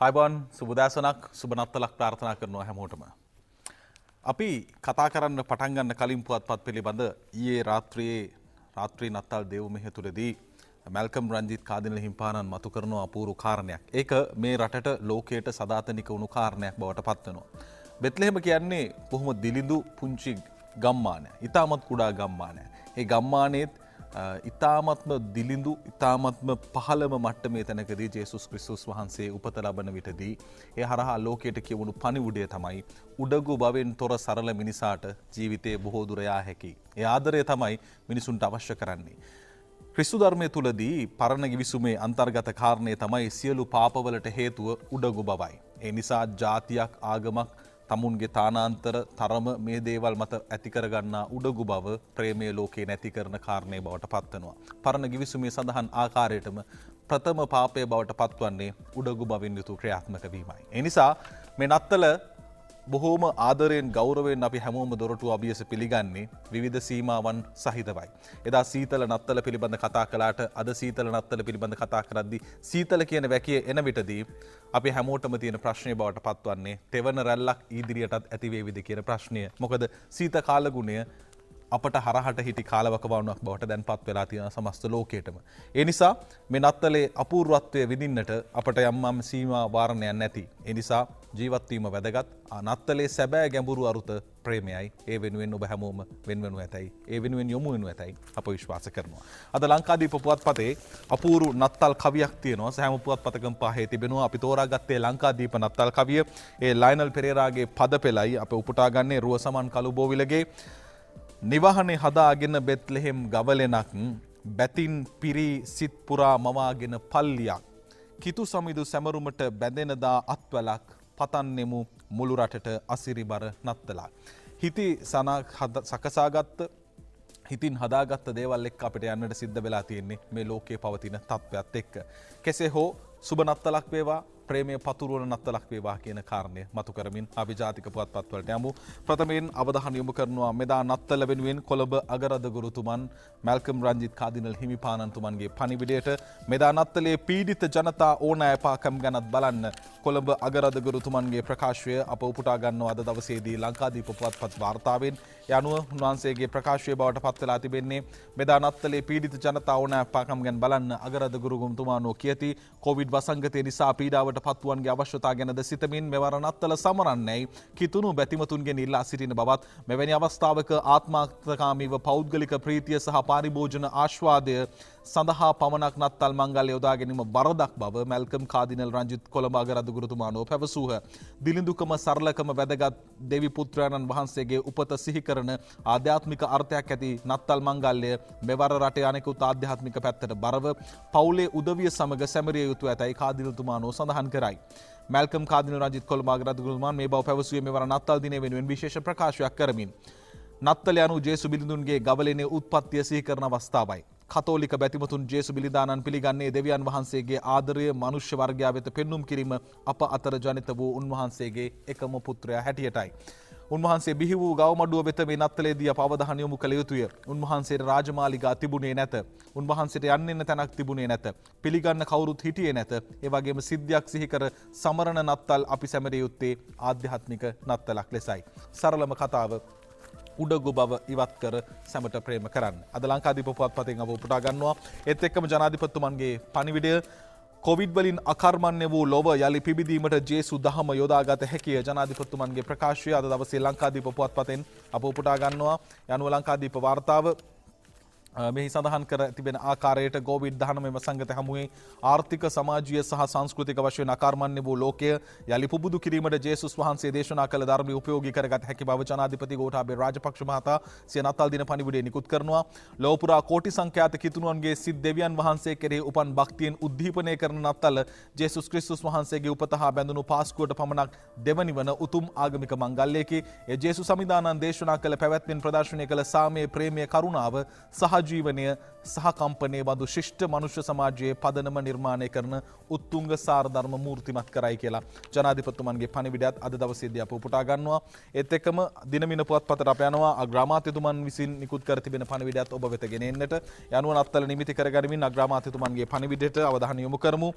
අයිබෝන් සුබදෑසනක් සුබ නත්තලක් ප්‍රාර්ථනා කරනවා හැමෝටම. අපි කතා කරන්න පටන් ගන්න කලින් පුවත්පත් පිළිබඳ ඊයේ රාත්‍රී නත්තල් දේව මෙහෙය තුලදී මැල්කම් රංජිත් කාදිනල හිම්පාණන් මතු කරන අපූර්ව කාරණයක්. ඒක මේ රටට ලෝකයට සදාතනික වුණු කාරණයක් බවට පත් වෙනවා. බෙත්ලෙහෙම කියන්නේ බොහොම දිලිඳු පුංචි ගම්මානයක්. ඊටමත් කුඩා ගම්මානයක්. ඒ ගම්මානයේත් ඉතාමත්ම දිලිඳු ඉතාමත්ම පහළම මට්ටමේ තැනකදී ජේසුස් ක්‍රිස්තුස් වහන්සේ උපත ලබන විටදී ඒ හරහා ලෝකයට කියවුණු පණිවුඩය තමයි උඩගු බවෙන් තොර සරල මිනිසාට ජීවිතයේ බොහෝ දුර යා හැකි. ඒ ආදරය තමයි මිනිසුන්ට අවශ්‍ය කරන්නේ. ක්‍රිස්තු ධර්මයේ තුලදී පරණ ගිවිසුමේ අන්තර්ගත කාරණේ තමයි සියලු පාපවලට හේතුව උඩගු බවයි. ඒ නිසා ජාතියක් ආගමක් තමුන්ගේ තානාන්තර තරම මේ දේවල් මත ඇති කරගන්නා උඩගු බව ප්‍රේමයේ ලෝකේ නැති කරන කාරණේ බවට පත්වනවා. පරණ ගිවිසුමේ සඳහන් ආකාරයටම ප්‍රථම පාපය බවට පත්වන්නේ උඩගු බවින් යුතු ක්‍රියාත්මක වීමයි. ඒ නිසා මේ නත්තල බොහෝම ආදරයෙන් ගෞරවයෙන් අපි හැමෝම දොරටු අභියස පිළිගන්නේ විවිධ සීමාවන් සහිතවයි. එදා සීතල නත්තල පිළිබඳ කතා කළාට අද සීතල නත්තල පිළිබඳ කතා කරද්දී සීතල කියන වැකිය එන විටදී අපි හැමෝටම තියෙන ප්‍රශ්නය බවට පත්වන්නේ තෙවන රැල්ලක් ඉදිරියටත් ඇති වේවිද කියන ප්‍රශ්නය. මොකද සීත කාලගුණය අපට හරහට හිටි කාලවකවානුවක් බවට දැන් පත් වෙලා තියෙන සමස්ත ලෝකයටම. ඒ නිසා මේ නත්තලේ අපූර්වත්වය විඳින්නට අපට යම් සීමා වාරණයක් නැති. ඒ නිසා ජීවත් වීම වැදගත්. නත්තලේ සැබෑ ගැඹුරු අරුත ප්‍රේමයයි. ඒ වෙනුවෙන් ඔබ හැමෝම වෙන්වෙනු ඇතයි. ඒ වෙනුවෙන් යොමු වෙනු ඇතයි අප විශ්වාස කරනවා. අද ලංකාදීප පුවත්පතේ අපූර්ව නත්තල් කවියක් තියෙනවා. සෑම පුවත්පතකම පහේ තිබෙනවා. අපි තෝරාගත්තේ ලංකාදීප නත්තල් කවිය. ඒ ලයනල් පෙරේරාගේ පද පෙළයි අප උපුටා ගන්නේ රුවසමන් කළුබෝවිලගේ නිවහනේ හදාගෙන බෙත්ලෙහෙම් ගවලෙනක් බැතින් පිරි සිත් පුරා මවාගෙන පල්ලියක් කිතු සමිදු සැමරුමට බැඳෙනදා අත්වලක් පතන්නෙමු මුළු රටට අසිරිබර නත්තලක්. හිති සකසාගත්ත හිතින් හදාගත්ත දේවල් එක්ක අපිට යන්නට සිද්ධ වෙලා තියෙන්නේ මේ ලෝකයේ පවතින තත්ත්වයක් එක්ක. කෙසේ හෝ සුබ නත්තලක් වේවා ප්‍රේමය පතුරවන නත්තලක් වේවා කියන කාරණය මතු කරමින් අපි ජාතික පුවත්පත් වලට යමු. ප්‍රථමයෙන් අවධානය යොමු කරනවා මෙදා නත්තල වෙනුවෙන් කොළඹ අගරදගුරුතුමන් මැල්කම් රංජිත් කාදිනල් හිමිපාණන්තුමන්ගේ පණිවිඩයට මෙදා නත්තලේ පීඩිත ජනතා ඕනෑපාකම් ගැනත් බලන්න කොළඹ අගරදගුරුතුමන්ගේ ප්‍රකාශය අප උපුටා ගන්නවා අද දවසේදී ලංකාදීප පුවත්පත් වාර්තාවෙන්. ඒ අනුව උන්වහන්සේගේ ප්‍රකාශය බවට පත් වෙලා තිබෙන්නේ මෙදා නත්තලේ පීඩිත ජනතා ඕනෑපාකම් ගැන බලන්න අගරදගුරුතුමානෝ කියති කොවිඩ් වසංගතය නිසා පීඩාවට පත්වුවන්ගේ අවශ්‍යතා ගැනද සිතමින් මෙවර නත්තල සමරන්නේයි කිතුණු බැතිමතුන්ගෙන් ඉල්ලා සිටින බවත් මෙවැනි අවස්ථාවක ආත්මාර්ථකාමීව පෞද්ගලික ප්‍රීතිය සහ පාරිභෝජන ආස්වාදය සඳහා පමණක් නත්තල් මංගල්‍ය යොදා ගැනීම වරදක් බව මැල්කම් කාදිනල් රංජිත් කොළඹ අගරදගුරුතුමානෝ පැවසූහ. දිලිඳුකම සරලකම වැදගත් දෙවි පුත්‍රයන්න් වහන්සේගේ උපත සිහි කරන ආධ්‍යාත්මික අර්ථයක් ඇති නත්තල් මංගල්‍ය මෙවර රටේ අනෙකුත් ආධ්‍යාත්මික පැත්තට බරව පවුලේ උදවිය සමග සැමරිය යුතු ඇතැයි කාදිනල්තුමානෝ සඳහන් කරයි. මැල්කම් කාදිනල් රංජිත් කොළඹ අගරදගුරුතුමාන් මේ බව පැවසුවේ මෙවර නත්තල් දිනය වෙනුවෙන් විශේෂ ප්‍රකාශයක් කරමින්. නත්තල යනු ජේසු බිලිඳුන්ගේ ගවලෙනේ උත්පත්තිය සිහි කරන අවස්ථාවයි. කතෝලික බැතිමතුන් ජේසු බිලිදානන් පිළිගන්නේ දෙවියන් වහන්සේගේ ආදරය මනුෂ්‍ය වර්ගයා වෙත පෙන්눔 කිරීම අප අතර ජනිත වූ උන්වහන්සේගේ එකම පුත්‍රයා හැටියටයි. උන්වහන්සේ බිහි වූ ගවමඩුව වෙත මේ නත්තලේදී අප අවධානය යොමු කළ යුතුය. උන්වහන්සේට රාජමාලිගා තිබුණේ නැත. උන්වහන්සේට යන්න තැනක් තිබුණේ නැත. පිළිගන්න කවුරුත් හිටියේ නැත. ඒ වගේම සිද්ධියක් සිහි කර සමරණ නත්තල් අපි සැමරිය යුත්තේ ආධ්‍යාත්මික නත්තලක් ලෙසයි. සරලම කතාව උඩගු බව ඉවත් කර සැමට ප්‍රේම කරන්න. අද ලංකාදීප පුවත්පතෙන් අප උපුටා ගන්නවා. ඒත් එක්කම ජනාධිපතිතුමන්ගේ පණිවිඩය කොවිඩ් වලින් අකර්මණ්‍ය වූ ලොව යලි පිබිදීමට ජේසු දහම යොදාගත හැකිය. ජනාධිපතිතුමන්ගේ ප්‍රකාශය අද දවසේ ලංකාදීප පුවත්පතෙන් අප උපුටා ගන්නවා. යනුව ලංකාදීප වාර්තාව මෙහි සඳහන් කර තිබෙන ආකාරයට COVID-19 වසංගත හමුවේ ආර්ථික සමාජීය සහ සංස්කෘතික වශයෙන් අකර්මණ්‍ය වූ ලෝකය යලි පුබුදු කිරීමට ජේසුස් වහන්සේ දේශනා කළ ධර්මය උපයෝගී කරගත හැකි බව ජනාධිපති ගෝඨාභය රාජපක්ෂ මහතා සිය නත්තල් දින පණිවිඩය නිකුත් කරනවා. ලොව පුරා කෝටි සංඛ්‍යාත කිතුණුවන්ගේ සිත් දෙවියන් වහන්සේ කෙරෙහි උපන් භක්තියෙන් උද්දීපනය කරන නත්තල ජේසුස් ක්‍රිස්තුස් වහන්සේගේ උපත හා බැඳුණු පාස්කුවට පමණක් දෙවනි වන උතුම් ආගමික මංගල්‍යයකි. ඒ ජේසු සමිදානන් දේශනා කළ පැවැත්මෙන් ප්‍රදර්ශනය කළ සාමයේ ප්‍රේමයේ කරුණාව සහ ජීවනය සහකම්පනයේ බඳු ශිෂ්ට මනුෂ්‍ය සමාජයේ පදනම නිර්මාණය කරන උත්තුංග සාර ධර්ම මූර්තිමත් කරයි කියලා ජනාධිපතිතුමන්ගේ පණිවිඩයත් අද දවසේදී අප උපුටා ගන්නවා. ඒත් එක්කම දිනමින පුවත්පතට අප යනවා අග්‍රාමාත්‍යතුමන් විසින් නිකුත් කර තිබෙන පණිවිඩයත් ඔබ වෙත ගෙන එන්නට. යනුව නත්තල නිමිති කරගනිමින් අග්‍රාමාත්‍යතුමන්ගේ පණිවිඩයට අවධානය යොමු කරමු.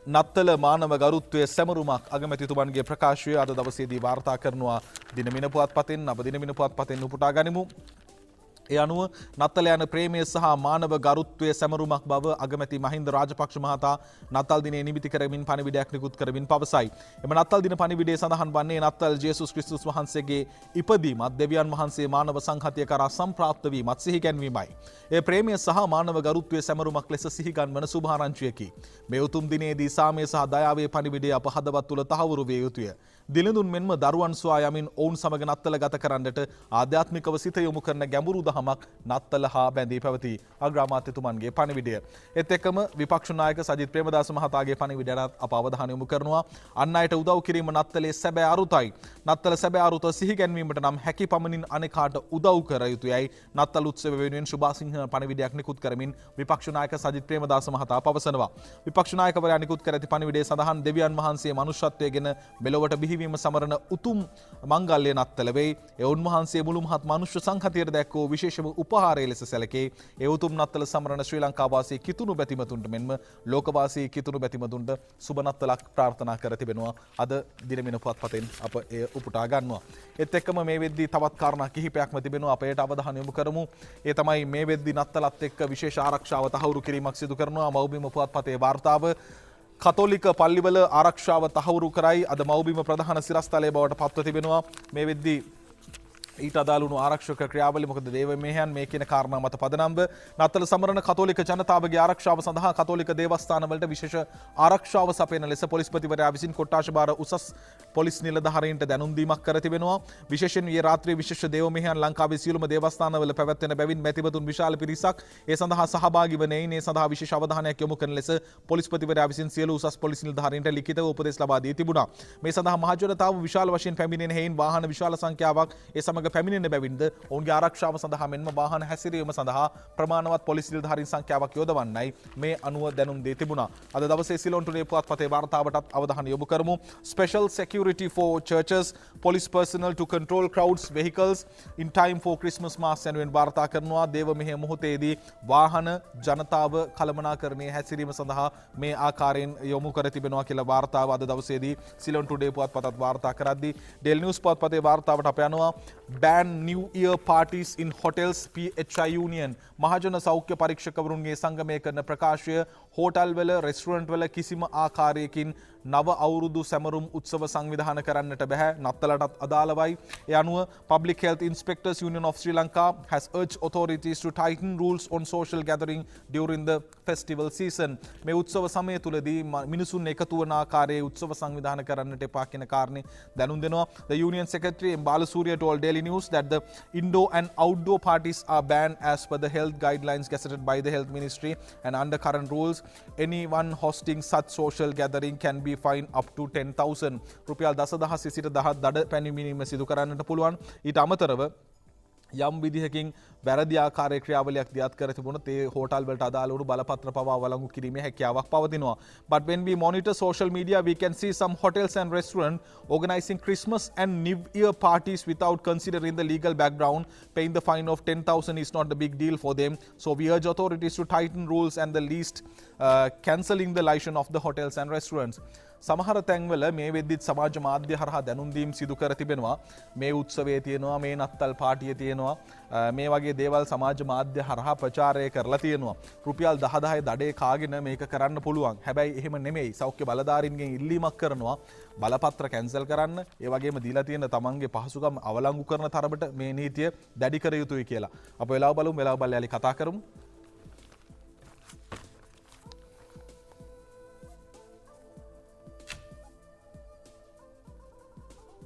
නත්තල මානව ගරුත්වය සැමරුමක් අගමැතිතුමන්ගේ ප්‍රකාශය අද දවසේදී වාර්තා කරනවා දිනමින පුවත්පතෙන් අප දිනමින පුවත්පතෙන් උපුටා ගනිමු. ඒ අනුව නත්තල යන ප්‍රේමය සහ මානව ගරුත්වය සැමරුමක් බව අගමැති මහින්ද රාජපක්ෂ මහතා නත්තල් දිනේ නිමිති කරමින් පණිවිඩයක් නිකුත් කරමින් පවසයි. එම නත්තල් දින පණිවිඩයේ සඳහන් වන්නේ නත්තල් ජේසුස් ක්‍රිස්තුස් වහන්සේගේ ඉපදීමත් දෙවියන් වහන්සේ මානව සංහතිය කරා සම්ප්‍රාප්ත වීමත් සිහි ගැන්වීමයි. ඒ ප්‍රේමය සහ මානව ගරුත්වය සැමරුමක් ලෙස සිහි ගන්වන සුභාරංචියකි. මේ උතුම් දිනේදී සාමය සහ දයාවේ පණිවිඩය අප හදවත් තුළ තහවුරු විය යුතුය. දිලඳුන් මෙන්ම දරුවන් සොයා යමින් ඔවුන් සමග නත්තල ගත කරන්නට ආධ්‍යාත්මිකව සිත යොමු කරන ගැඹුරු දහමක් නත්තල හා බැඳී පැවති අග්‍රාමාත්‍යතුමන්ගේ පණිවිඩය. එත් එක්කම විපක්ෂ නායක සජිත් ප්‍රේමදාස මහතාගේ පණිවිඩයට අප අවධානය යොමු කරනවා. අන් අයට උදව් කිරීම නත්තලේ සැබෑ අරුතයි. නත්තල සැබෑ අරුත සිහි ගැන්වීමට නම් හැකි පමණින් අනෙකාට උදව් කර යුතුයයි නත්තල් උත්සව වෙනුවෙන් සුභාසිංහ පණිවිඩයක් නිකුත් කරමින් විපක්ෂ නායක සජිත් ප්‍රේමදාස මහතා පවසනවා. විපක්ෂ නායකවරයා නිකුත් කර ඇති පණිවිඩයේ සඳහන් දෙවියන් වහන්සේ මනුෂ්‍යත්වය ගෙන මෙලොවට බිහිවීම සමරන උතුම් මංගල්‍ය නත්තල වෙයි. ඒ උන්වහන්සේ මුළු මහත් මනුෂ්‍ය සංහතියට දැක්වූ විශේෂම උපහාරය ලෙස සැලකේ. ඒ උතුම් නත්තල සමරන ශ්‍රී ලංකා වාසී කිතුණු බැතිමතුන්ට මෙන්ම ලෝකවාසී කිතුණු බැතිමතුන්ට සුබ නත්තලක් ප්‍රාර්ථනා කර තිබෙනවා. අද දිනමින පුවත්පතෙන් අප එය උපුටා ගන්නවා. ඒත් එක්කම මේ වෙද්දී තවත් කාරණා කිහිපයක්ම තිබෙනවා. අප ඒට අවධානය යොමු කරමු. ඒ තමයි මේ වෙද්දී නත්තලත් එක්ක විශේෂ ආරක්ෂාව තහවුරු කිරීමක් සිදු කරනවා. මව්බිම පුවත්පතේ වාර්තාව කතෝලික පල්ලිවල ආරක්ෂාව තහවුරු කරයි. අද මව්බිම ප්‍රධාන සිරස්තලයේ බවට පත්ව තිබෙනවා. මේ වෙද්දී ඊට අදාළුණු ආරක්ෂක ක්‍රියාවලිය මොකද දේව මෙහෙයන් මේ කියන කාරණා මත පදනම්ව නත්තල සමරන කතෝලික ජනතාවගේ ආරක්ෂාව සඳහා කතෝලික දේවස්ථානවලට විශේෂ ආරක්ෂාව සපයන ලෙස පොලිස්පතිවරයා විසින් කොට්ටාශ භාර උසස් පොලිස් නිලධාරීන්ට දැනුම් දීමක් කර තිබෙනවා. විශේෂයෙන් ඊයේ රාත්‍රියේ විශේෂ දේව මෙහෙයන් ලංකාවේ සියලුම දේවස්ථානවල පැවැත්වෙන බැවින් මැතිවතුන් විශාල පිරිසක් ඒ සඳහා සහභාගී වන ඒ සඳහා විශේෂ අවධානයක් යොමු කරන ලෙස පොලිස්පතිවරයා විසින් සියලු උසස් පොලිස් නිලධාරීන්ට ලිඛිතව උපදෙස් ලබා දී තිබුණා. මේ සඳහා මහජනතාව විශාල වශයෙන් පැමිණෙන හේයින් වාහන විශාල සංඛ්‍යාවක් ඒ සමග පැමිණෙන බැවින්ද ඔවුන්ගේ ආරක්ෂාව සඳහා මෙන්ම වාහන හැසිරීම සඳහා ප්‍රමාණවත් පොලිස් නිලධාරීන් සංඛ්‍යාවක් යොදවන්නයි මේ අනුව දැනුම් දී තිබුණා. අද දවසේ සිලොන් ටුඩේ පුවත්පතේ වාර්තාවටත් අවධානය යොමු කරමු. Special security for churches, police personnel to control crowds, vehicles in time for Christmas mass යනුවෙන් වාර්තා කරනවා. දේව මෙහෙය මොහොතේදී වාහන ජනතාව කළමනාකරණයේ හැසිරීම සඳහා මේ ආකාරයෙන් යොමු කර තිබෙනවා කියලා වාර්තාව අද දවසේදී සිලොන් ටුඩේ පුවත්පතත් වාර්තා කරද්දී ඩේල් නිවුස් පුවත්පතේ වාර්තාවට අප යනවා. ban new year parties in hotels PHI union මහජන සෞඛ්‍ය පරීක්ෂකවරුන්ගේ සංගමය කරන ප්‍රකාශය හෝටල් වල රෙස්ටුරන්ට් වල කිසිම ආකාරයකින් නව අවුරුදු සැමරුම් උත්සව සංවිධාන කරන්නට බැහැ. නත්තලටත් අදාළවයි. ඒ අනුව Public Health Inspectors Union of Sri Lanka has urged authorities to tighten rules on social gathering during the festival season. මේ උත්සව සමය තුලදී මිනිසුන් එකතු වන ආකාරයේ උත්සව සංවිධාන කරන්නට එපා කියන කාරණේ දැනුම් දෙනවා. The union secretary Balasuriya told Daily News that the indoor and outdoor parties are banned as per the health guidelines gazetted by the health ministry, and under current rules anyone hosting such social gathering can be fined up to 10,000 රුපියල් 10,000 සිට 10,000 දඩ පැමිණීම සිදු කරන්නට පුළුවන්. ඊට අමතරව යම් විදිහකින් වැරදි ආකාරයේ ක්‍රියාවලියක් දියත් කර තිබුණොත් ඒ හෝටල් වලට අදාළ වූ බලපත්‍ර පවා වළංගු කිරීමේ හැකියාවක් පවතිනවා. But when we monitor social media, we can see some hotels and restaurants organizing Christmas and New Year parties without considering the legal background. Paying the fine of 10,000 is not a big deal for them. So we urge authorities to tighten rules and the least cancelling the license of the hotels and restaurants. සමහර තැන්වල මේ වෙද්දිත් සමාජ මාධ්‍ය හරහා දැනුම් දීම් සිදු කර තිබෙනවා. මේ උත්සවයේ තියෙනවා, මේ නත්තල් පාටියේ තියෙනවා, මේ වගේ දේවල් සමාජ මාධ්‍ය හරහා ප්‍රචාරය කරලා තියෙනවා. රුපියල් 10,000 දඩේ කාගෙන මේක කරන්න පුළුවන්. හැබැයි එහෙම නෙමෙයි. සෞඛ්‍ය බලධාරීන්ගෙන් ඉල්ලීමක් කරනවා බලපත්‍ර කැන්සල් කරන්න. ඒ වගේම දීලා තියෙන තමන්ගේ පහසුකම් අවලංගු කරන තරමට මේ නීතිය දැඩි කර යුතුයි කියලා. අප වෙලාව බලමු. වෙලාව බලලා කතා කරමු.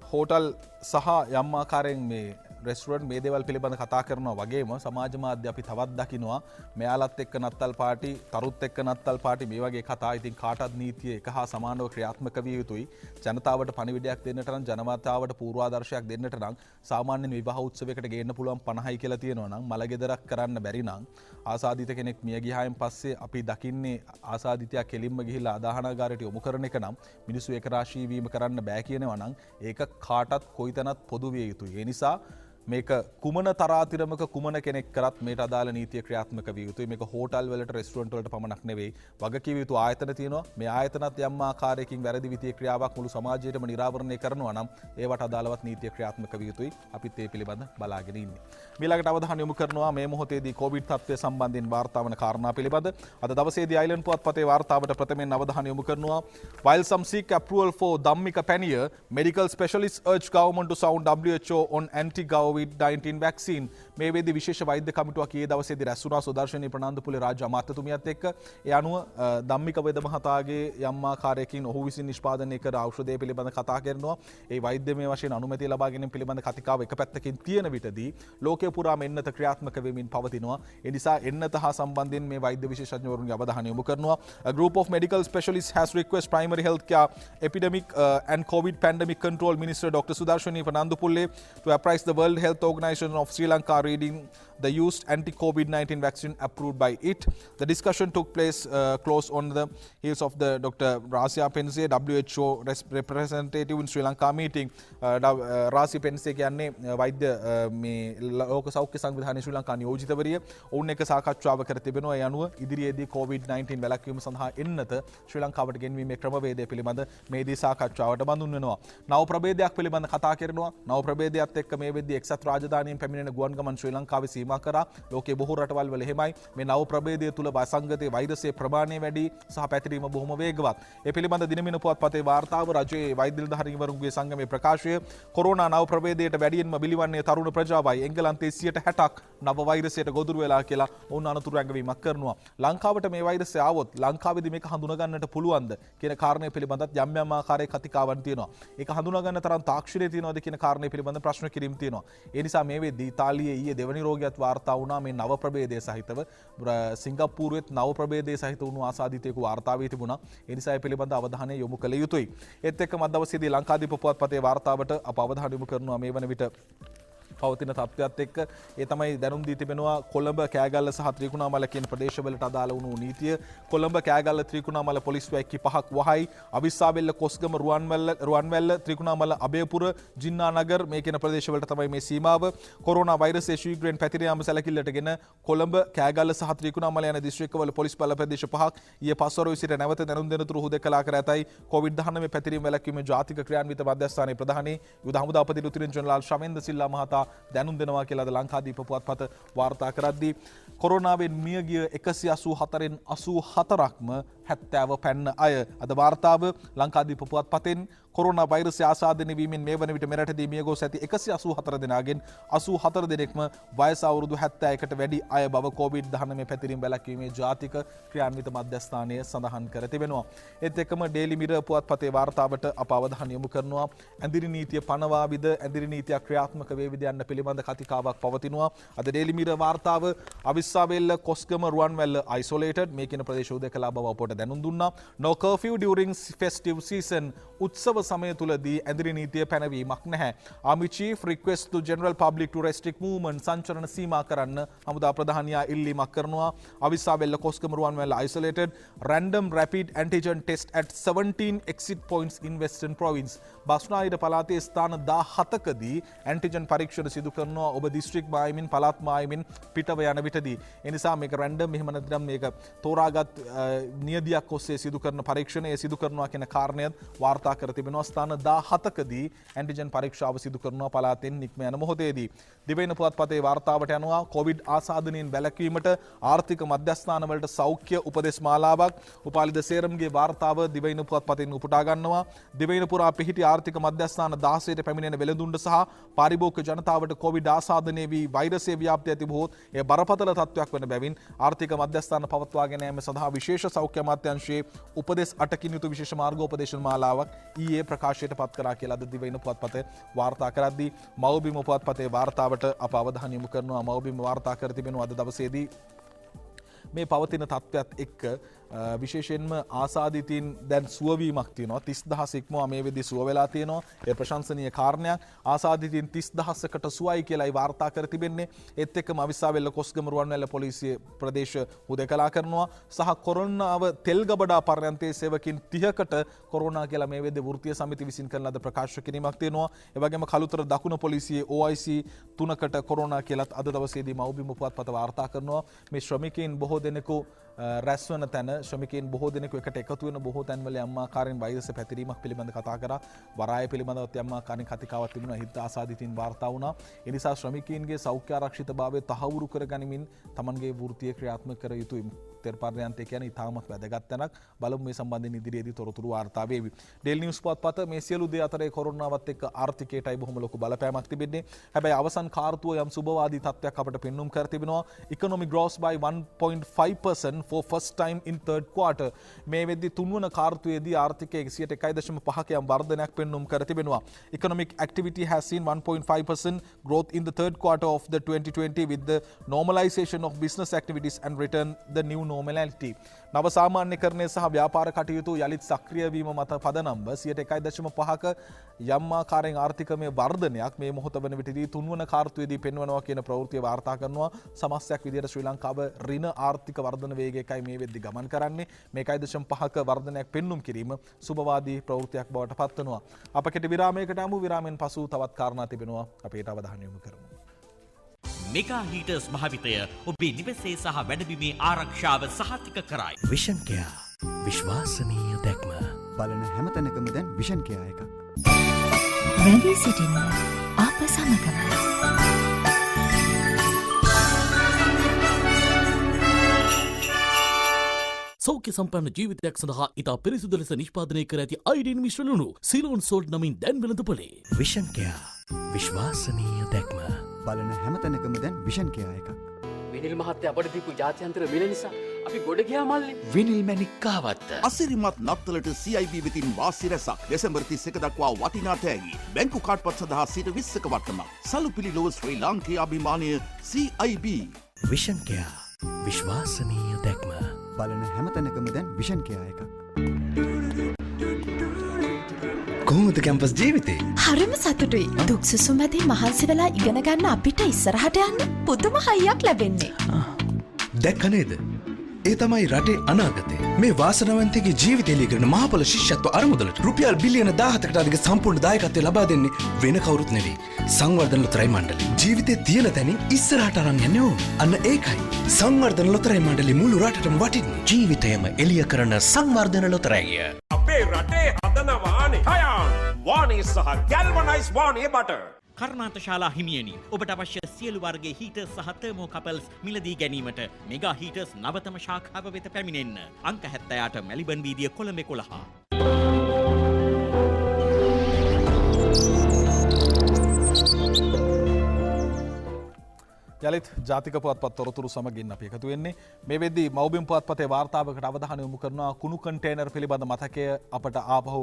හෝටල් සහ යම් ආකාරයෙන් මේ රෙස්ටුරන්ට් මේ දේවල් පිළිබඳ කතා කරනවා වගේම සමාජ මාධ්‍ය අපි තවත් දකිනවා මෙයාලත් එක්ක නත්තල් පාටි, තරුත් එක්ක නත්තල් පාටි මේ වගේ කතා. ඉතින් කාටත් නීතිය එක හා සමානව ක්‍රියාත්මක විය යුතුයි. ජනතාවට පණිවිඩයක් දෙන්නට නම්, ජනතාවට පූර්වාදර්ශයක් දෙන්නට නම් සාමාන්‍යයෙන් විවාහ උත්සවයකට ගේන්න පුළුවන් 50යි කියලා තියෙනවා නම් මලගෙදරක් කරන්න බැරි නම් ආසාදිත කෙනෙක් මිය ගියායින් පස්සේ අපි දකින්නේ ආසාදිතයා කෙලින්ම ගිහිල්ලා ආදාහනාගාරයට යොමු කරන එක නම් මිනිස්සු එක රාශී වීම කරන්න බෑ කියනවා නම් ඒක කාටත් කොයිතනත් පොදු විය යුතුයි. ඒ නිසා මේක කුමන තරාතිරමක කුමන කෙනෙක් කරත් මේට අදාළ නීතිය ක්‍රියාත්මක විය යුතුයි. මේක හෝටල් වලට රෙස්ටුරන්ට් වලට පමණක් නෙවෙයි. වගකීම් යුතු ආයතන තියෙනවා. මේ ආයතනත් යම් ආකාරයකින් වැරදි විදියේ ක්‍රියාවක් මුළු සමාජයටම නිරාවරණය කරනවා නම් ඒවට අදාළවත් නීතිය ක්‍රියාත්මක විය යුතුයි. අපිත් ඒ පිළිබඳ බලාගෙන ඉන්නේ. ඊළඟට අවධානය යොමු කරනවා මේ මොහොතේදී කොවිඩ් තත්ත්වය සම්බන්ධයෙන් වාර්තා වන කාරණා පිළිබඳ. අද දවසේදී අයිලන්ඩ් පුවත්පතේ වාර්තාවට ප්‍රථමයෙන් අවධානය යොමු කරනවා. While some seek approval for Dhammika Panier, medical specialists urge government to sound WHO on anti-COVID-19 vaccine. මේ වේදී විශේෂ වෛද්‍ය කමිටුවක් ඊයේ දවසේදී රැස් වුණා සුදර්ශනී ප්‍රනාන්දුපුලේ රාජ්‍ය අමාත්‍යතුමියත් එක්ක. ඒ අනුව ධම්මික වේද මහතාගේ යම් ආකාරයකින් ඔහු විසින් නිෂ්පාදනය කර ඖෂධය පිළිබඳ කතා කරනවා. ඒ වෛද්‍යමය වශයෙන් අනුමැතිය ලබා ගැනීම පිළිබඳ කතිකාව එක පැත්තකින් තියෙන විටදී ලෝකයේ පුරාම එන්නත ක්‍රියාත්මක වෙමින් පවතිනවා. ඒ නිසා එන්නත හා සම්බන්ධයෙන් මේ වෛද්‍ය විශේෂඥවරුන්ගේ අවධානය යොමු කරනවා. A group of medical specialists has requested primary healthcare epidemic and COVID pandemic control minister Dr. Sudarshani Fernandopulle to apprise the World Health Organization of Sri Lanka reading the used anti-COVID-19 vaccine approved by it. The discussion took place close on the heels of the Dr. Rasia Pense, WHO representative in Sri Lanka meeting. Rasia Pense කියන්නේ වෛද්‍ය මේ ලෝක සෞඛ්‍ය සංවිධානයේ ශ්‍රී ලංකා නියෝජිතවරිය. ඔවුන් එක්ක සාකච්ඡාව කර තිබෙනවා. ඒ අනුව ඉදිරියේදී COVID-19 වැළැක්වීම සඳහා එන්නත ශ්‍රී ලංකාවට ගෙන්වීමේ ක්‍රමවේදය පිළිබඳ මේදී සාකච්ඡාවට බඳුන් වෙනවා. නව ප්‍රභේදයක් පිළිබඳ කතා කරනවා. නව ප්‍රභේදයත් එක්ක මේ වෙද්දී එක්සත් රාජධානියෙන් පැමිණෙන ගුවන් ගමන් ශ්‍රී ලංකාවේ සීමා කරා. ලෝකයේ බොහෝ රටවල් වල එහෙමයි. මේ නව ප්‍රභේදය තුල වසංගතයේ වෛරසයේ ප්‍රමාණය වැඩි සහ පැතිරීම බොහොම වේගවත්. ඒ පිළිබඳ දිනමින පුවත්පතේ වාර්තාව රජයේ වෛද්‍ය නිලධාරීවරුන්ගේ සංගමේ ප්‍රකාශය කොරෝනා නව ප්‍රභේදයට වැඩියෙන්ම බිලිවන්නේ තරුණ ප්‍රජාවයි. එංගලන්තයේ 60%ක් නව වෛරසයට ගොදුරු වෙලා කියලා ඔවුන් අනතුරු ඇඟවීමක් කරනවා. ලංකාවට මේ වෛරසය ආවොත් ලංකාවේදී මේක හඳුනා ගන්නට පුළුවන්ද කියන කාරණය පිළිබඳත් යම් යම් ආකාරයක කතිකාවන් තියෙනවා. ඒක හඳුනා ගන්න තරම් තාක්ෂණය තියෙනවද කියන කාරණය පිළිබඳ ප්‍රශ්න කිරීම තියෙනවා. ඒ නිසා මේ වෙද්දී ඉතාලියේ ඊයේ දෙවනි රෝගියත් වාර්තා වුණා මේ නව ප්‍රභේදය සහිතව. සිංගප්පූරුවෙත් නව ප්‍රභේදය සහිත වුණු ආසාදිතයෙකු වාර්තා වී තිබුණා. ඒ නිසා ඒ පිළිබඳ අවධානය යොමු කළ යුතුයි. ඒත් එක්කම අද දවසේදී ලංකාදීප පුවත්පතේ වාර්තාවට අප අවධානය යොමු කරනවා මේ වන විට පවතින තත්ත්වයක් එක්ක. ඒ තමයි දැනුම් දී තිබෙනවා කොළඹ කෑගල්ල සහ ත්‍රිකුණාමල කියන ප්‍රදේශවලට අදාළ වුණු නීතිය. කොළඹ කෑගල්ල ත්‍රිකුණාමල පොලිස් වැක්කි 5ක් වහයි. අවිස්සාවෙල්ල කොස්ගම රුවන්වැල්ල ත්‍රිකුණාමල අබේපුර ජින්නානගර මේ කියන ප්‍රදේශවලට තමයි මේ සීමාව. කොරෝනා වෛරසය ශීඝ්‍රයෙන් පැතිර යාම සැලකිල්ලටගෙන කොළඹ කෑගල්ල සහ ත්‍රිකුණාමල යන දිස්ත්‍රික්කවල පොලිස් බල ප්‍රදේශ 5ක් ඊයේ පස්වරුවේ සිට නැවත දැනුම් දෙනතුරු හුදකලා කර ඇතයි. COVID-19 පැතිරීම වැළැක්වීමේ ජාතික ක්‍රියාන්විත මධ්‍යස්ථානයේ ප්‍රධානී යුද හමුදාපති ලුතිරන් ජනරාල් ශමෙන්ද සිල්ලා මහතා දැනුම් දෙනවා කියලා ලංකාදීප පුවත්පත වාර්තා කරද්දී කොරෝනාවෙන් මියගිය 184න් 84ක්ම 70 පැන්න අය. අද වාර්තාව ලංකාදීප පුවත්පතෙන් කොරෝනා වෛරසය ආසාදනය වීමෙන් මේ වන විට මෙරටදී මිය ගොස් ඇති 184 දෙනාගෙන් 84 දෙනෙක්ම වයස අවුරුදු 71කට වැඩි අය බව COVID-19 පැතිරීම වැළැක්වීමේ ජාතික ක්‍රියාන්විත මධ්‍යස්ථානය සඳහන් කර තිබෙනවා. ඒත් එක්කම ඩේලි මිරර් පුවත්පතේ වාර්තාවට අප අවධානය යොමු කරනවා. ඇඳිරි නීතිය පනවාවිද ඇඳිරි නීතියක් ක්‍රියාත්මක වේවිද යන්න පිළිබඳ කතිකාවක් පවතිනවා. අද ඩේලි මිරර් වාර්තාව අවිස්සාවෙල්ල කොස්ගම රුවන්වැල්ල isolated මේ කියන ප්‍රදේශ උදකලා බව අපට දැනුම් දුන්නා. No curfew during festive season උත්සව සමය තුලදී ඇඳිරි නීතිය පැනවීමක් නැහැ. Army chief request to general public to restrict movement සංචරණ සීමා කරන්න හමුදා ප්‍රධානියා ඉල්ලීමක් කරනවා. අවිස්සාවෙල්ල Kosgama Ruwanwella isolated random rapid antigen test at 17 exit points in western province. බස්නාහිර පළාතේ ස්ථාන 17කදී ඇන්ටිජන් පරීක්ෂණ සිදු කරනවා ඔබ දිස්ත්‍රික් මායමින් පළාත් මායමින් පිටව යන විටදී. ඒ නිසා මේක රැන්ඩම් එහෙම නැත්නම් මේක තෝරාගත් නියදියක් ඔස්සේ සිදු කරන පරීක්ෂණය සිදු කරනවා කියන කාරණයත් වාර්තා කර තිබෙනවා. ස්ථාන 17කදී ඇන්ටිජන් පරීක්ෂාව සිදු කරනවා පළාතෙන් නික්ම යන මොහොතේදී. දිවයින පුවත්පතේ වාර්තාවට යනවා කොවිඩ් ආසාදනයෙන් වැළැක්වීමට ආර්ථික මධ්‍යස්ථාන වලට සෞඛ්‍ය උපදෙස් මාලාවක්. උපාලි දසේරම්ගේ වාර්තාව දිවයින පුවත්පතෙන් උපුටා ගන්නවා. දිවයින පුරා පිහිටි ආර්ථික මධ්‍යස්ථාන 16ට පැමිණෙන වෙළඳුන්ට සහ පාරිභෝගික ජනතාවට කොවිඩ් ආසාදනය වී වෛරසයේ ව්‍යාප්තිය ඇති බොහෝත් ඒ බරපතල තත්ත්වයක් වන බැවින් ආර්ථික මධ්‍යස්ථාන පවත්වාගෙන යාම සඳහා විශේෂ සෞඛ්‍ය අමාත්‍යාංශයේ උපදෙස් 8කින් යුතු විශේෂ මාර්ගෝපදේශන මාලාවක් ඊයේ ප්‍රකාශයට පත් කරා කියලා අද දිවයින පුවත්පතේ වාර්තා කරද්දී මව්බිම පුවත්පතේ වාර්තාවට අප අවධානය යොමු කරනවා. මව්බිම වාර්තා කර තිබෙනවා අද දවසේදී මේ පවතින තත්ත්වයක් එක්ක විශේෂයෙන්ම ආසාදිතින් දැන් සුවවීමක් තියෙනවා 30000 ඉක්මවා මේ වෙද්දී සුව වෙලා තියෙනවා. ඒ ප්‍රශංසනීය කාරණයක්. ආසාදිතින් 30000කට සුවයි කියලායි වාර්තා කර තිබෙන්නේ. ඒත් එක්කම අවිස්සාවෙල්ල කොස්ගම රුවන්වැල්ල පොලිසිය ප්‍රදේශ හුදකලා කරනවා සහ කොරෝනාව තෙල්ගබඩා පර්යන්තයේ සේවකින් 30කට කොරෝනා කියලා මේ වෙද්දී වෘත්තීය සමිති විසින් කරන ලද ප්‍රකාශ කිරීමක් තියෙනවා. ඒ වගේම කළුතර දකුණු පොලිසියේ OIC 3කට කොරෝනා කියලාත් අද දවසේදී මව්බිම පුවත්පත වාර්තා කරනවා. මේ ශ්‍රමිකයින් බොහෝ දෙනෙකු රැස්වන තැන ශ්‍රමිකයින් බොහෝ දෙනෙකු එකට එකතු වෙන බොහෝ තැන්වල යම් ආකාරයෙන් වෛරස් පැතිරීමක් පිළිබඳ කතා කරා. වරාය පිළිබඳව යම් ආකාරයෙන් කතිකාවක් තිබුණා. හිත ආසාදිතින් වාර්තා වුණා. ඒ නිසා ශ්‍රමිකයින්ගේ සෞඛ්‍ය ආරක්ෂිතභාවය තහවුරු කර ගනිමින් තමන්ගේ වෘත්තීය ක්‍රියාත්මක කර යුතුයි. පර්යන්තය කියන්නේ ඉතාමත් වැදගත් තැනක්. බලමු මේ සම්බන්ධයෙන් ඉදිරියේදී තොරතුරු වාර්තා වේවි. ඩේලි නිවුස් පුවත්පත මේ සියලු දේ අතරේ කොරෝනාවත් එක්ක ආර්ථිකයටයි බොහොම ලොකු බලපෑමක් තිබෙන්නේ. හැබැයි අවසන් කාර්තුව යම් සුබවාදී තත්ත්වයක් අපට පෙන්눔 කර තිබෙනවා. economic grows by 1.5% for first time in third quarter. මේ වෙද්දී තුන්වන කාර්තුවේදී ආර්ථිකය 101.5ක යම් වර්ධනයක් පෙන්눔 කර තිබෙනවා. economic activity has seen 1.5% growth in the third quarter of the 2020 with the normalization of business activities and return the new normality. නව සාමාන්‍යකරණය සහ ව්‍යාපාර කටයුතු යලිත් සක්‍රිය වීම මත පදනම්ව 101.5ක යම් ආකාරයෙන් ආර්ථිකමය වර්ධනයක් මේ මොහොත වන විටදී තුන්වන කාර්තුවේදී පෙන්වනවා කියන ප්‍රවෘත්තිය වාර්තා කරනවා. සමස්තයක් විදිහට ශ්‍රී ලංකාව ඍණ ආර්ථික වර්ධන වේගයකයි මේ වෙද්දී ගමන් කරන්නේ. මේ 1.5ක වර්ධනයක් පෙන්눔 කිරීම සුබවාදී ප්‍රවෘත්තියක් බවට පත්වනවා. අප කෙටි විරාමයකට යමු. විරාමයෙන් පසු තවත් කාරණා තිබෙනවා. අපේට අවධානය යොමු කරමු. මෙගා හීටර්ස් භාවිතය ඔබේ නිවසේ සහ වැඩබිමේ ආරක්ෂාව සහතික කරයි. විෂන් කෙයා විශ්වාසනීය දැක්ම. බලන හැමතැනකම දැන් විෂන් කෙයා එකක්. රැඳී සිටින්න අප සමගම. සෞඛ්‍ය සම්පන්න ජීවිතයක් සඳහා ඉතා පිරිසිදු ලෙස නිෂ්පාදනය කර ඇති අයිඩීන් මිශ්‍රලුණු සිලෝන් සෝල්ට් නමින් දැන් වෙළඳපොලේ. විෂන් කෙයා විශ්වාසනීය දැක්ම. බලන හැමතැනකම දැන් විෂන් කෙයා එකක්. විනිල් මහත්තයා අපට දීපු ජාත්‍යන්තර මිල නිසා අපි ගොඩ ගියා මල්ලි. විනිල් මැණික්කාවත්ත. අසිරිමත් නත්තලට CIB වෙතින් වාසි රැසක් දෙසැම්බර් 31 දක්වා වටිනා තෑගි. බැංකු කාඩ්පත් සඳහා 20%ක වටනක්. සලුපිලි ලොව ශ්‍රී ලාංකේය අභිමානය CIB. විෂන් කෙයා විශ්වාසනීය දැක්ම. බලන හැමතැනකම දැන් විෂන් කෙයා එකක්. කොහොමද කැම්පස් ජීවිතේ? හරිම සතුටුයි. දුක් සුසුම් මැදේ මහන්සි වෙලා ඉගෙන ගන්න අපිට ඉස්සරහට යන්න පුදුම හයියක් ලැබෙන්නේ. දැක්ක නේද? ඒ තමයි රටේ අනාගතය. මේ වාසනාවන්තගේ ජීවිතය ලියගෙන මහපොළ ශිෂ්‍යත්ව අරමුදලට රුපියල් බිලියන 17කට අධික සම්පූර්ණ දායකත්වය ලබා දෙන්නේ වෙන කවුරුත් නෙවෙයි. සංවර්ධන ලොතරැයි මණ්ඩලය. ජීවිතේ තියෙන තැනින් ඉස්සරහට අරන් යන්නේ ඕන. අන්න ඒකයි සංවර්ධන ලොතරැයි මණ්ඩලය මුළු රටටම වටින්නේ. ජීවිතයම එළිය කරන සංවර්ධන ලොතරැයිය. අපේ රටේ හදන වානේ හයන් වානේ සහ ගැල්වනයිස් වානේ බටර්. කර්මාන්ත ශාලා හිමියනි ඔබට අවශ්‍ය සියලු වර්ගයේ හීටර්ස් සහ තර්මෝකපල්ස් මිලදී ගැනීමට මෙගා හීටර්ස් නවතම ශාඛාව වෙත පැමිණෙන්න. අංක 78 මැලිබන් වීදිය කොළඹ 11. යලිත් ජාතික පුවත්පත් තොරතුරු සමගින් අපි එකතු වෙන්නේ. මේ වෙද්දී මව්බිම් පුවත්පතේ වාර්තාවකට අවධානය යොමු කරනවා. කුණු කන්ටේනර් පිළිබඳ මතකය අපට ආපහු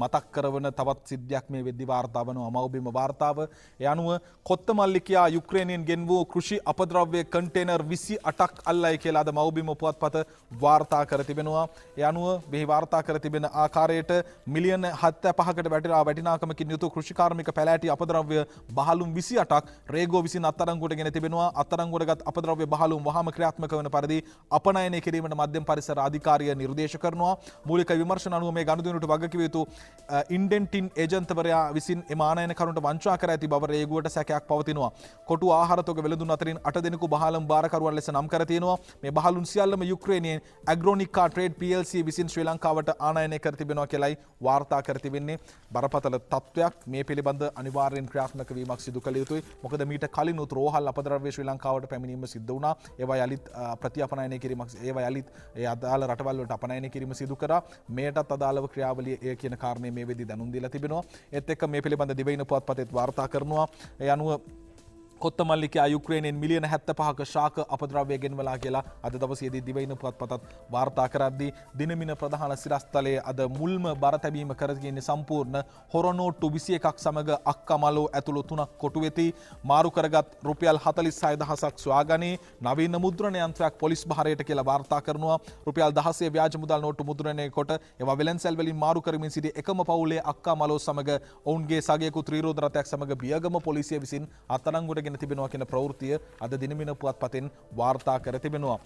මතක් කරවන තවත් සිද්ධියක් මේ වෙද්දී වාර්තා වනවා. මව්බිම වාර්තාව ඒ අනුව කොත්තමල්ලි කියා යුක්‍රේනියන් ගෙන් වූ කෘෂි අපද්‍රව්‍ය කන්ටේනර් 28ක් අල්ලයි කියලා අද මව්බිම පුවත්පත වාර්තා කර තිබෙනවා. ඒ අනුව මෙහි වාර්තා කර තිබෙන ආකාරයට මිලියන 75කට වටිනාකමකින් යුතු කෘෂිකාර්මික පැලෑටි අපද්‍රව්‍ය බහලුම් 28ක් රේගෝ විසින් අත්අඩංගුවට ගෙන තිබෙනවා. අත්අඩංගුවටගත් අපද්‍රව්‍ය බහලුම් වහාම ක්‍රියාත්මක වන පරිදි අපනයනය කිරීමට මධ්‍යම පරිසර අධිකාරිය නිර්දේශ කරනවා. මූලික විමර්ශන අනුව මේ ගනුදෙනුවට වගකිව යුතු ඉන්ඩෙන්ටින් ඒජන්තවරයා විසින් එම ආනයන කරුණට වංචා කර ඇති බව රේගුවට සැකයක් පවතිනවා. කොටු ආහාර තොග වෙළඳුන් අතරින් 8 දෙනෙකු බහලම් භාරකරුවන් ලෙස නම් කර තියෙනවා. මේ බහලුන් සියල්ලම යුක්‍රේනියන් ඇග්‍රොනිකා ට්‍රේඩ් PLC විසින් ශ්‍රී ලංකාවට ආනයනය කර තිබෙනවා කියලායි වාර්තා කර තිබෙන්නේ. බරපතල තත්ත්වයක්. මේ පිළිබඳ අනිවාර්යෙන් ක්‍රියාත්මක වීමක් සිදු කළ යුතුයි. මොකද මීට කලින් උත් රෝහල් අපද්‍රව්‍ය ශ්‍රී ලංකාවට පැමිණීම සිද්ධ වුණා. ඒවා යලිත් ප්‍රතිඅපනයනය කිරීමක් ඒවා යලිත් ඒ අදාළ රටවල් වලට අපනයනය කිරීම සිදු කරා. මේටත් අදාළව ක්‍රියාවලිය එය කියන කාරණේ මේ වෙද්දී දැනුම් දීලා තිබෙනවා. ඒත් එක්ක මේ පිළිබඳ දිවයින පුවත්පතේත් වාර්තා කරනවා. ඒ අනුව කොත්තමල්ලිකයා යුක්‍රේනයෙන් මිලියන 75ක ශාක අපද්‍රව්‍ය ගෙන්වලා කියලා අද දවසේදී දිවයින පුවත්පතත් වාර්තා කරද්දී දිනමින ප්‍රධාන සිරස්තලයේ අද මුල්ම බර තැබීම කරගෙන සම්පූර්ණ හොරනෝට්ටු 21ක් සමග අක්කමලෝ ඇතුළු 3ක් කොටු වෙති මාරු කරගත් රුපියල් 46000ක් සොයාගනී නවීන මුද්‍රණ යන්ත්‍රයක් පොලිස් භාරයට කියලා වාර්තා කරනවා රුපියල් 16 ව්‍යාජ මුදල් නෝට්ටු මුද්‍රණය කොට ඒවා වෙලෙන්සැල් වලින් මාරු කරමින් සිටි එකම පවුලේ අක්කමලෝ සමග ඔවුන්ගේ සගයෙකු ත්‍රිරෝද රථයක් සමග බියගම පොලිසිය විසින් අත්අඩංගුවට ගෙන තිබෙනවා කියන ප්‍රවෘත්තිය අද දිනමින පුවත්පතෙන් වාර්තා කර තිබෙනවා.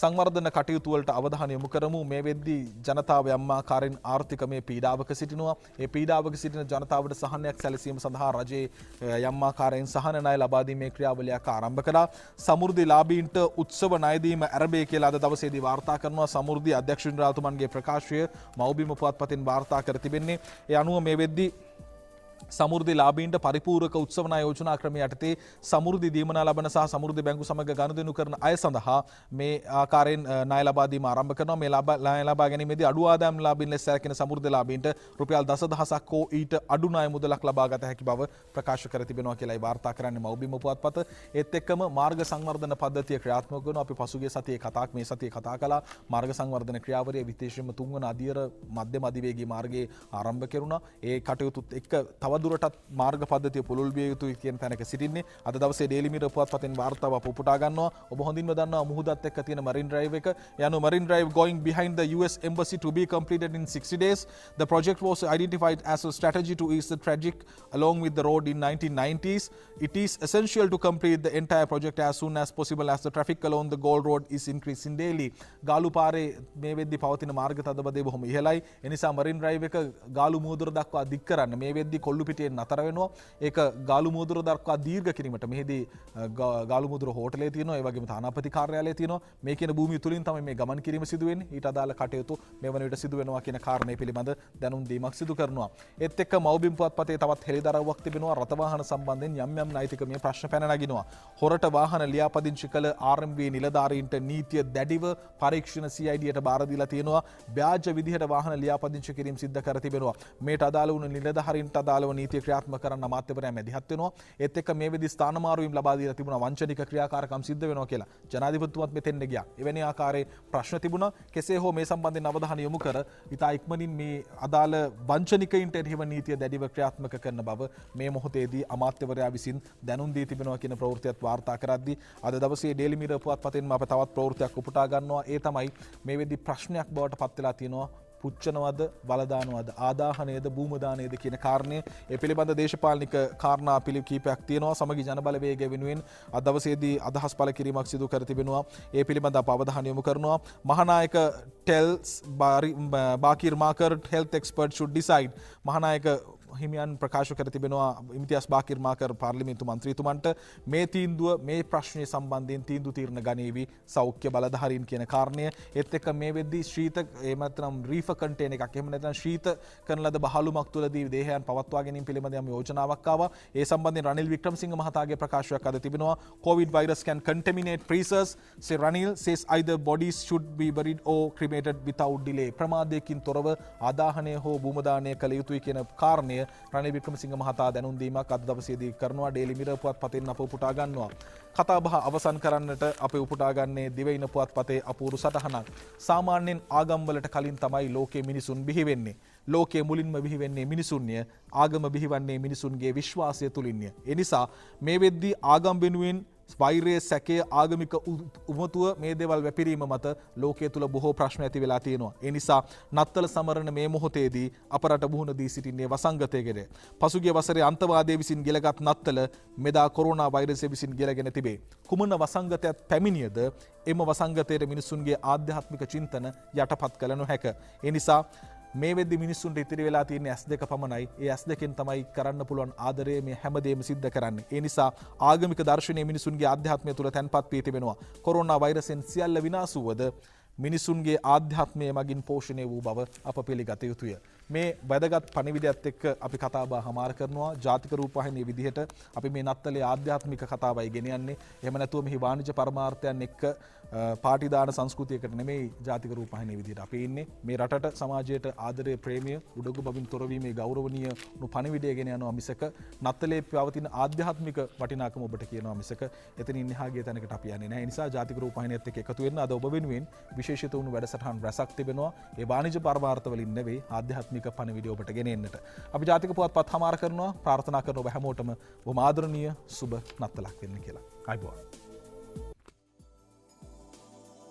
සංවර්ධන කටයුතු වලට අවධානය යොමු කරමු. මේ වෙද්දී ජනතාව යම් ආකාරයෙන් ආර්ථිකමය පීඩාවක සිටිනවා. ඒ පීඩාවක සිටින ජනතාවට සහනයක් සැලසීම සඳහා රජයේ යම් ආකාරයෙන් සහන ණය ලබා දීමේ ක්‍රියාවලියක් ආරම්භ කළා. සමෘද්ධි ලාභීන්ට උත්සව ණය දීම ආරම්භය කියලා අද දවසේදී වාර්තා කරනවා. සමෘද්ධි අධ්‍යක්ෂ ජනරාල්තුමන්ගේ ප්‍රකාශය මව්බිම පුවත්පතෙන් වාර්තා කර තිබෙන්නේ. ඒ අනුව මේ වෙද්දී සමෘද්ධි ලාභීන්ට පරිපූර්ණක උත්සව ණය යෝජනා ක්‍රමය යටතේ සමෘද්ධි දීමනා ලබන සහ සමෘද්ධි බැංකු සමග ගනුදෙනු කරන අය සඳහා මේ ආකාරයෙන් ණය ලබා දීම ආරම්භ කරනවා. මේ ණය ලබා ගැනීමේදී අඩු ආදායම් ලාභීන් ලෙස සැලකෙන සමෘද්ධි ලාභීන්ට රුපියල් 10000ක් හෝ ඊට අඩු ණය මුදලක් ලබා ගත හැකි බව ප්‍රකාශ කර තිබෙනවා කියලායි වාර්තා කරන්නේ මව්බිම පුවත්පත. ඒත් එක්කම මාර්ග සංවර්ධන පද්ධතිය ක්‍රියාත්මක වෙනවා. අපි පසුගිය සතියේ මේ සතියේ කතා කළා. මාර්ග සංවර්ධන ක්‍රියාවලිය විශේෂයෙන්ම 3 වන අධියර මධ්‍යම අධිවේගී මාර්ගයේ ආරම්භ කෙරුණා. ඒ කටයුතුත් එක්ක තවදුරටත් මාර්ග පද්ධතිය පුළුල් විය යුතුයි කියන තැනක සිටින්නේ. අද දවසේ ඩේලි මිරර් පුවත්පතෙන් වාර්තාව පුපුටා ගන්නවා. ඔබ හොඳින්ම දන්නවා මුහුදත් එක්ක තියෙන මරින් ඩ්‍රයිව් එක. යනු මරින් drive going behind the US embassy to be completed in 60 days. The project was identified as a strategy to ease the traffic along with the road in 1990s. It is essential to complete the entire project as soon as possible as the traffic along the Gold Road is increasing daily. ගාලු පාරේ මේ වෙද්දී පවතින මාර්ග තදබදය බොහොම ඉහළයි. ඒ නිසා මරින් drive එක ගාලු මුහුදුර දක්වා දික් කරන්න මේ වෙද්දී කොල්ලු පිටියෙන් නතර වෙනවා. ඒක ගාලු මුහුදුර දක්වා දීර්ඝ කිරීමට මෙහිදී ගාලු මුහුදුර හෝටලේ තියෙනවා. ඒ වගේම තානාපති කාර්යාලය තියෙනවා. මේ කියන භූමිය තුලින් තමයි මේ ගමන් කිරීම සිදු වෙන්නේ. ඊට අදාළ කටයුතු මේ වන විට සිදු වෙනවා කියන කාරණේ පිළිබඳ දැනුම් දීමක් සිදු කරනවා. ඒත් එක්ක මව්බිම් පුවත්පතේ තවත් හෙළිදරව්වක් තිබෙනවා. රථ වාහන සම්බන්ධයෙන් යම් නෛතිකමය ප්‍රශ්න පැන නගිනවා. හොරට වාහන ලියාපදිංචි කළ RMB නිලධාරීන්ට නීතිය දැඩිව පරීක්ෂණ CIDට බාර දීලා තියෙනවා. ව්‍යාජ විදිහට වාහන ලියාපදිංචි කිරීම සිද්ධ කර තිබෙනවා. මේට අදාළ වුණු නිලධාරීන්ට අදාළව නීතිය ක්‍රියාත්මක කරන්න අමාත්‍යවරයා මැදිහත් වෙනවා. ඒත් එක්ක මේ වෙද්දී ස්ථාන මාරුවීම් ලබා දීලා තිබුණා. වංචනික ක්‍රියාකාරකම් සිද්ධ වෙනවා කියලා ජනාධිපතිතුමත් මෙතෙන්ට ගියා. එවැනි ආකාරයේ ප්‍රශ්න තිබුණා. කෙසේ හෝ මේ සම්බන්ධයෙන් අවධානය යොමු කර ඉතා ඉක්මනින් මේ අදාළ වංචනිකයින්ට එරෙහිව නීතිය දැඩිව ක්‍රියාත්මක කරන බව මේ මොහොතේදී අමාත්‍යවරයා විසින් දැනුම් දී තිබෙනවා කියන ප්‍රවෘත්තියත් වාර්තා කරද්දී අද දවසේ ඩේලි මිරර් පුවත්පතෙන් අප තවත් ප්‍රවෘත්තියක් උපුටා ගන්නවා. ඒ තමයි මේ වෙද්දී ප්‍රශ්නයක් බවට පත් වෙලා තියෙනවා. පුච්චනවද බලදානවද ආදාහනයද භූමදානයද කියන කාරණය. ඒ පිළිබඳ දේශපාලනික කාරණා කීපයක් තියෙනවා. සමගි ජනබලවේගය වෙනුවෙන් අද දවසේදී අදහස් පළ කිරීමක් සිදු කර තිබෙනවා. ඒ පිළිබඳ අප අවධානය යොමු කරනවා. මහානායක tells Bakir Makar health experts should decide. මහානායක හිමියන් ප්‍රකාශ කර තිබෙනවා ඉම්තියාස් බාකිර් මාකර් පාර්ලිමේන්තු මන්ත්‍රීතුමන්ට මේ තීන්දුව මේ ප්‍රශ්නය සම්බන්ධයෙන් තීන්දුව తీරන ගනීවි සෞඛ්‍ය බලධාරීන් කියන කාරණය. ඒත් එක්ක මේ වෙද්දී ශීත එහෙම නැත්නම් රීෆර් කන්ටේනර් එකක් එහෙම නැත්නම් ශීත කරන ලද බහලුමක් තුළදී දේහයන් පවත්වා ගැනීම පිළිබඳ යම් යෝජනාවක් ආවා. ඒ සම්බන්ධයෙන් රනිල් වික්‍රමසිංහ මහතාගේ ප්‍රකාශයක් අද තිබෙනවා. COVID virus can contaminate freezers. say Ranil says either bodies should be buried or cremated without delay. ප්‍රමාදයකින් තොරව ආදාහනය හෝ භූමදානය කළ යුතුයි කියන කාරණය රනිල් වික්‍රමසිංහ මහතා දැනුම් දීමක් අද දවසේදී කරනවා. ඩේලි මිරර් පුවත්පතෙන් අප උපුටා ගන්නවා. කතාබහ අවසන් කරන්නට අපි උපුටා ගන්නේ දිවයින පුවත්පතේ අපූර්ව සටහනක්. සාමාන්‍යයෙන් ආගම්වලට කලින් තමයි ලෝකයේ මිනිසුන් බිහි වෙන්නේ. ලෝකයේ මුලින්ම බිහි වෙන්නේ මිනිසුන්ය. ආගම බිහිවන්නේ මිනිසුන්ගේ විශ්වාසය තුලින්ය. ඒ නිසා මේ වෙද්දී ආගම් වෙනුවෙන් වෛරය සැකය ආගමික උමතුව මේ දේවල් වැපිරීම මත ලෝකයේ තුල බොහෝ ප්‍රශ්න ඇති වෙලා තියෙනවා. ඒ නිසා නත්තල සමරන මේ මොහොතේදී අප රට මුහුණ දී සිටින්නේ වසංගතයකට. පසුගිය වසරේ අන්තවාදයේ විසින් ගෙලගත් නත්තල මෙදා කොරෝනා වෛරසය විසින් ගෙලගෙන තිබේ. කුමන වසංගතයක් පැමිණියද එම වසංගතයට මිනිසුන්ගේ ආධ්‍යාත්මික චින්තන යටපත් කළ නොහැක. ඒ නිසා මේ වෙද්දි මිනිස්සුන්ට ඉතිරි වෙලා තියෙන S2 පමණයි. ඒ S2කින් තමයි කරන්න පුළුවන් ආදරය මේ හැමදේම සිද්ධ කරන්නේ. ඒ නිසා ආගමික දර්ශනීය මිනිසුන්ගේ ආධ්‍යාත්මය තුළ තැන්පත් වී තිබෙනවා. කොරෝනා වෛරසෙන් සියල්ල විනාශ වුවද මිනිසුන්ගේ ආධ්‍යාත්මය මගින් පෝෂණය වූ බව අප පිළිගත යුතුය. මේ වැදගත් පණිවිඩයත් එක්ක අපි කතා බහ හමාර කරනවා. ජාතික රූපවාහිනිය විදිහට අපි මේ නත්තලේ ආධ්‍යාත්මික කතාවයි ගෙන යන්නේ. එහෙම නැතුව මෙහි වාණිජ්‍ය පරමාර්ථයන් එක්ක පාටිදාන සංස්කෘතියකට නෙමෙයි ජාතික රූපවාහිනිය විදිහට අපි ඉන්නේ. මේ රටට සමාජයට ආදරය ප්‍රේමය උඩගු බබින් තොරවීමේ ගෞරවනීය පණිවිඩය ගෙන යනවා මිසක නත්තලේ පවතින ආධ්‍යාත්මික වටිනාකම ඔබට කියනවා මිසක එතනින් එහා ගිය තැනකට අපි යන්නේ නැහැ. ඒ නිසා ජාතික රූපවාහිනියත් එක්ක එකතු වෙන්න අද ඔබ වෙනුවෙන් විශේෂිත වුණු වැඩසටහන් රැසක් තිබෙනවා. ඒ වාණිජ්‍ය පරමාර්ථ වලින් නෙවෙයි ආධ්‍යාත්මික පණිවිඩය ඔබට ගෙන එන්නට. අපි ජාතික පුවත්පත් හමාර කරනවා. ප්‍රාර්ථනා කරන ඔබ හැමෝටම බොහොම ආදරණීය සුබ නත්තලක් වෙන්න කියලා. ආයිබෝවන්.